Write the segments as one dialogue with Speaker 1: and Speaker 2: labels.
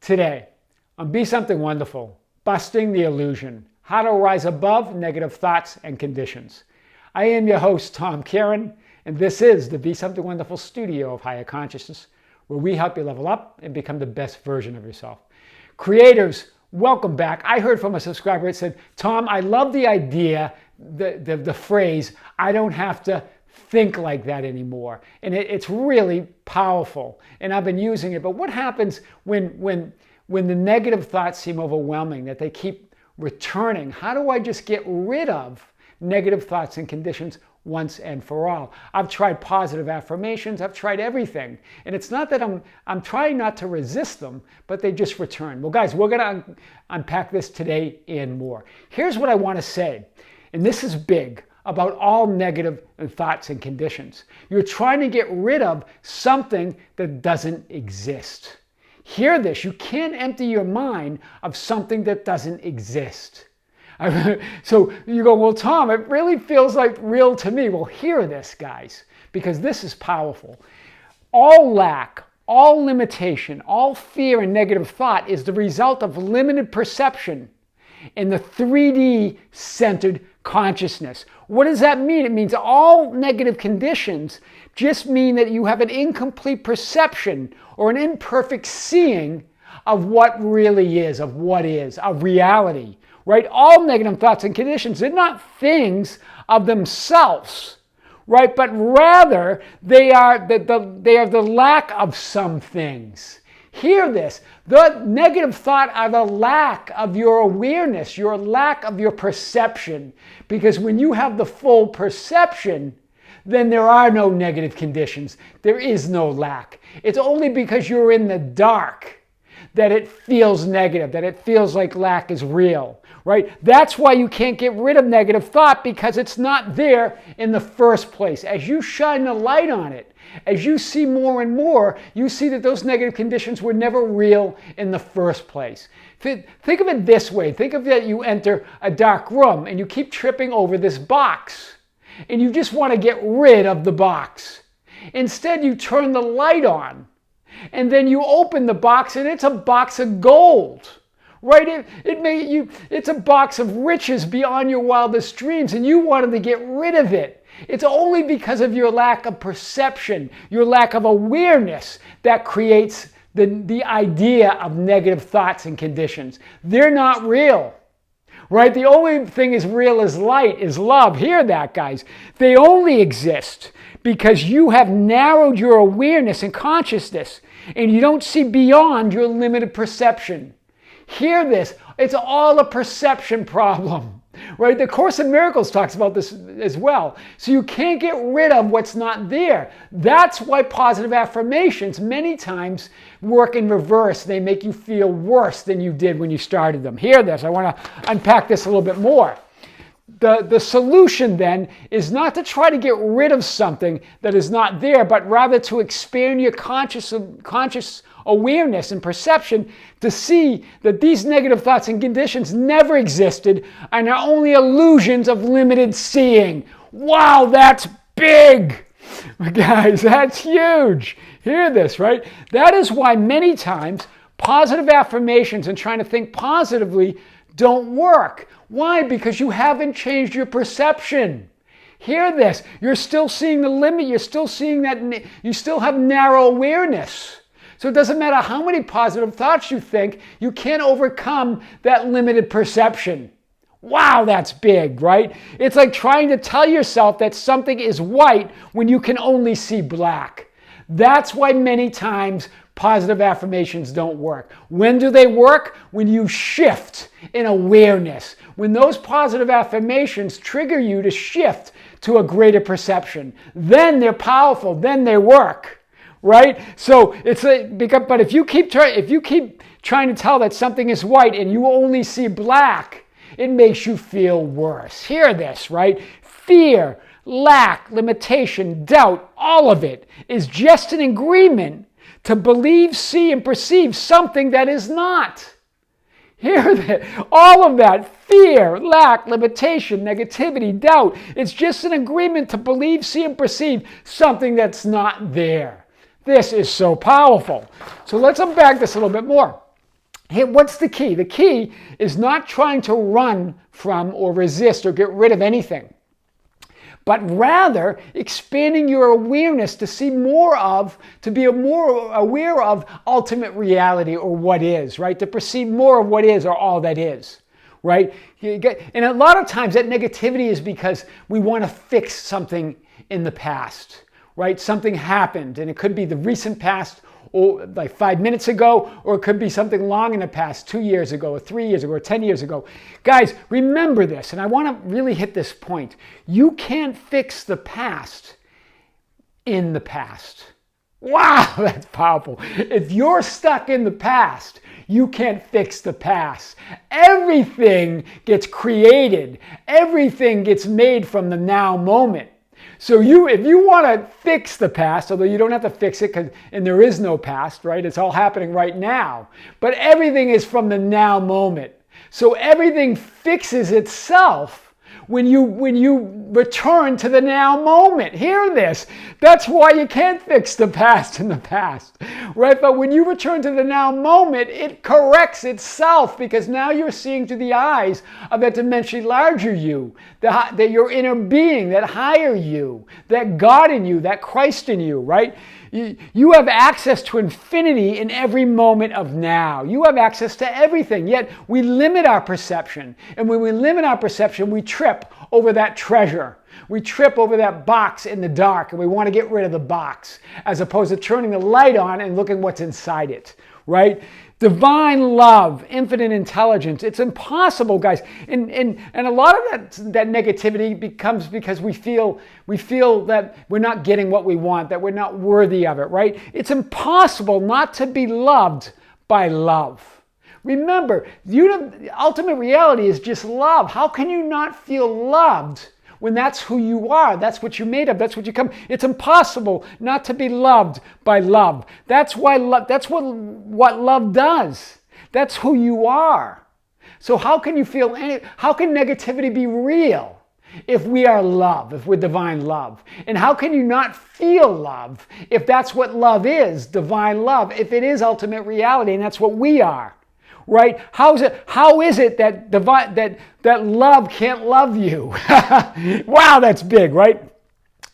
Speaker 1: Today, on Be Something Wonderful, Busting the Illusion, How to Rise Above Negative Thoughts and Conditions. I am your host, Tom Kieran, and this is the Be Something Wonderful studio of higher consciousness, where we help you level up and become the best version of yourself. Creators, welcome back. I heard from a subscriber that said, Tom, I love the idea, the phrase, I don't have to think like that anymore. And it's really powerful. And I've been using it. But what happens when the negative thoughts seem overwhelming, that they keep returning? How do I just get rid of negative thoughts and conditions once and for all? I've tried positive affirmations. I've tried everything. And it's not that I'm trying not to resist them, but they just return. Well, guys, we're going to unpack this today and more. Here's what I want to say. And this is big, about all negative thoughts and conditions. You're trying to get rid of something that doesn't exist. Hear this, you can't empty your mind of something that doesn't exist. So you go, well, Tom, it really feels like real to me. Well, hear this, guys, because this is powerful. All lack, all limitation, all fear and negative thought is the result of limited perception in the 3D centered consciousness. What does that mean? It means all negative conditions just mean that you have an incomplete perception or an imperfect seeing of what really is, of what is, of reality, right? All negative thoughts and conditions, they're not things of themselves, right? But rather, they are the lack of some things. Hear this. The negative thought are the lack of your awareness, your lack of your perception. Because when you have the full perception, then there are no negative conditions. There is no lack. It's only because you're in the dark that it feels negative, that it feels like lack is real, right? That's why you can't get rid of negative thought, because it's not there in the first place. As you shine the light on it, as you see more and more, you see that those negative conditions were never real in the first place. Think of it this way. Think of that you enter a dark room and you keep tripping over this box and you just want to get rid of the box. Instead, you turn the light on and then you open the box and it's a box of gold. Right? It's a box of riches beyond your wildest dreams, and you wanted to get rid of it. It's only because of your lack of perception, your lack of awareness, that creates the idea of negative thoughts and conditions. They're not real. Right? The only thing is real is light, is love. Hear that, guys. They only exist because you have narrowed your awareness and consciousness, and you don't see beyond your limited perception. Hear this. It's all a perception problem, right? The Course in Miracles talks about this as well. So you can't get rid of what's not there. That's why positive affirmations many times work in reverse. They make you feel worse than you did when you started them. Hear this. I want to unpack this a little bit more. The solution then is not to try to get rid of something that is not there, but rather to expand your conscious awareness and perception to see that these negative thoughts and conditions never existed and are only illusions of limited seeing. Wow, that's big! Guys, that's huge. Hear this, right? That is why many times positive affirmations and trying to think positively don't work. Why? Because you haven't changed your perception. Hear this. You're still seeing the limit. You're still seeing that. You still have narrow awareness. So it doesn't matter how many positive thoughts you think, you can't overcome that limited perception. Wow, that's big, right? It's like trying to tell yourself that something is white when you can only see black. That's why many times positive affirmations don't work. When do they work? When you shift in awareness. When those positive affirmations trigger you to shift to a greater perception. Then they're powerful. Then they work. Right? So it's but if you keep trying to tell that something is white and you only see black, it makes you feel worse. Hear this, right? Fear, lack, limitation, doubt, all of it is just an agreement to believe, see, and perceive something that is not. Hear that? All of that, fear, lack, limitation, negativity, doubt, it's just an agreement to believe, see, and perceive something that's not there. This is so powerful. So let's unpack this a little bit more. What's the key? The key is not trying to run from or resist or get rid of anything, but rather expanding your awareness to see more of, to be more aware of ultimate reality, or what is, right? To perceive more of what is, or all that is, right? And a lot of times that negativity is because we want to fix something in the past, right? Something happened, and it could be the recent past, or like 5 minutes ago, or it could be something long in the past, 2 years ago, or 3 years ago, or 10 years ago. Guys, remember this, and I want to really hit this point. You can't fix the past in the past. Wow, that's powerful. If you're stuck in the past, you can't fix the past. Everything gets created. Everything gets made from the now moment. So if you want to fix the past, although you don't have to fix it, and there is no past, right? It's all happening right now. But everything is from the now moment. So everything fixes itself when you return to the now moment. Hear this. That's why you can't fix the past in the past, right? But when you return to the now moment, it corrects itself, because now you're seeing through the eyes of that dimensionally larger you, that your inner being, that higher you, that God in you, that Christ in you, right? You have access to infinity in every moment of now. You have access to everything, yet we limit our perception. And when we limit our perception, we trip over that treasure. We trip over that box in the dark, and we want to get rid of the box, as opposed to turning the light on and looking what's inside it, right? Divine love, infinite intelligence. It's impossible, guys. And a lot of that negativity becomes because we feel that we're not getting what we want, that we're not worthy of it, right? It's impossible not to be loved by love. Remember, the ultimate reality is just love. How can you not feel loved when that's who you are? That's what you're made of. That's what you come. It's impossible not to be loved by love. That's why that's what love does. That's who you are. So how can you feel how can negativity be real if we are love, if we're divine love? And how can you not feel love if that's what love is, divine love, if it is ultimate reality and that's what we are? Right? How is it that love can't love you? Wow, that's big, right?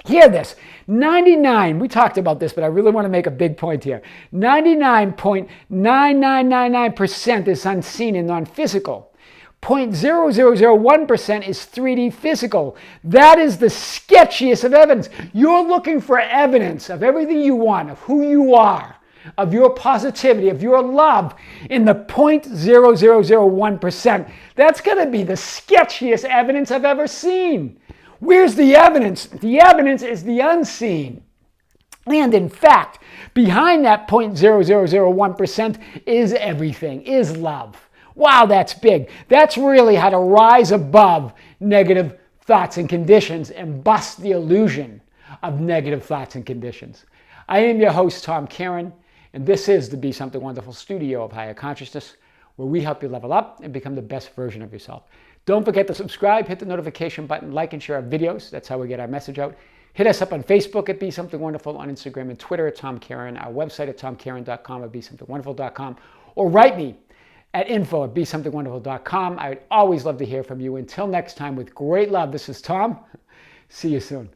Speaker 1: Hear this. 99, we talked about this, but I really want to make a big point here. 99.9999% is unseen and non-physical. 0.0001% is 3D physical. That is the sketchiest of evidence. You're looking for evidence of everything you want, of who you are, of your positivity, of your love, in the 0.0001%. That's going to be the sketchiest evidence I've ever seen. Where's the evidence? The evidence is the unseen. And in fact, behind that 0.0001% is everything, is love. Wow, that's big. That's really how to rise above negative thoughts and conditions and bust the illusion of negative thoughts and conditions. I am your host, Tom Caron, and this is the Be Something Wonderful studio of higher consciousness, where we help you level up and become the best version of yourself. Don't forget to subscribe, hit the notification button, like and share our videos. That's how we get our message out. Hit us up on Facebook at Be Something Wonderful, on Instagram and Twitter at Tom Caron, our website at tomcaron.com or BeSomethingWonderful.com, or write me at info@BeSomethingWonderful.com. I would always love to hear from you. Until next time, with great love, this is Tom. See you soon.